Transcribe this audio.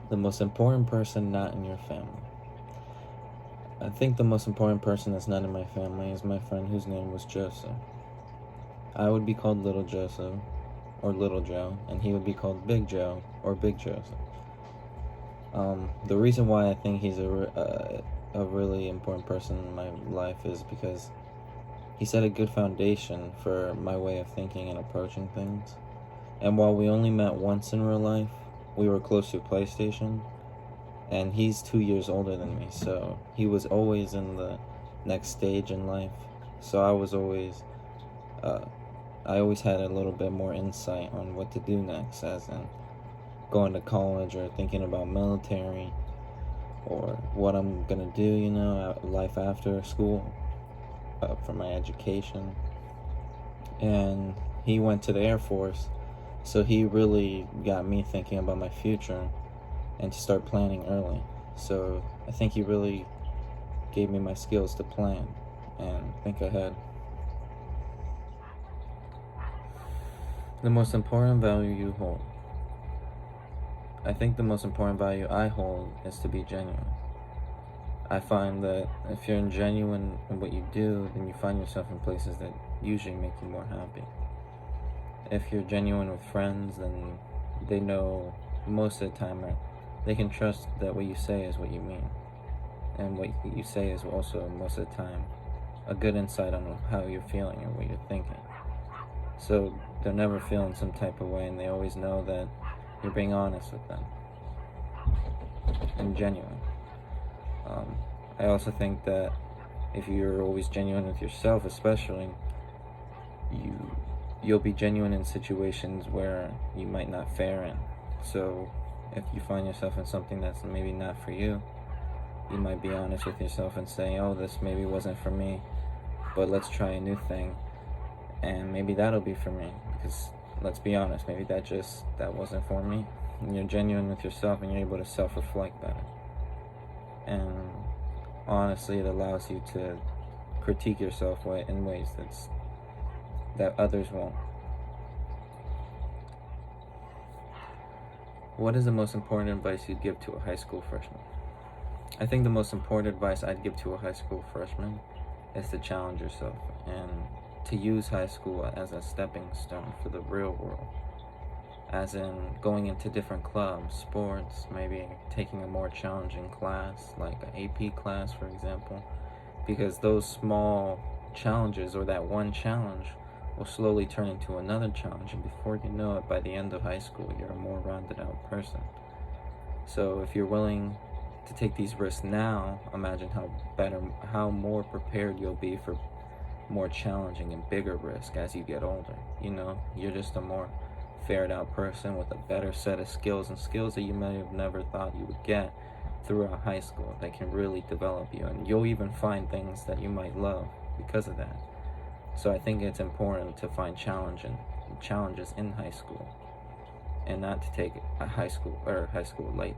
The most important person not in your family. I think the most important person that's not in my family is my friend whose name was Joseph. I would be called Little Joseph or Little Joe, and he would be called Big Joe or Big Joseph. The reason why I think he's a really important person in my life is because he set a good foundation for my way of thinking and approaching things. And while we only met once in real life, we were close to PlayStation, and he's 2 years older than me, so he was always in the next stage in life. So uh, I always had a little bit more insight on what to do next, as in going to college or thinking about military or what I'm gonna do, life after school, for my education. And he went to the Air Force, so he really got me thinking about my future and to start planning early. So I think he really gave me my skills to plan and think ahead. The most important value you hold. I think the most important value I hold is to be genuine. I find that if you're genuine in what you do, then you find yourself in places that usually make you more happy. If you're genuine with friends, then they know most of the time, or they can trust that what you say is what you mean. And what you say is also, most of the time, a good insight on how you're feeling or what you're thinking. So they're never feeling some type of way, and they always know that you're being honest with them and genuine. I also think that if you're always genuine with yourself, especially, you'll be genuine in situations where you might not fare in. So if you find yourself in something that's maybe not for you, you might be honest with yourself and say, oh, this maybe wasn't for me, but let's try a new thing, and maybe that'll be for me. Because let's be honest, maybe that wasn't for me. And you're genuine with yourself, and you're able to self-reflect better. And honestly, it allows you to critique yourself in ways that others won't. What is the most important advice you'd give to a high school freshman? I think the most important advice I'd give to a high school freshman is to challenge yourself and to use high school as a stepping stone for the real world. As in going into different clubs, sports, maybe taking a more challenging class, like an AP class, for example. Because those small challenges, or that one challenge, will slowly turn into another challenge, and before you know it, by the end of high school, you're a more rounded out person. So if you're willing to take these risks now, imagine how more prepared you'll be for more challenging and bigger risk as you get older. You're just a more fared out person with a better set of skills, and skills that you may have never thought you would get throughout high school that can really develop you, and you'll even find things that you might love because of that. So I think it's important to find challenges in high school, and not to take high school late.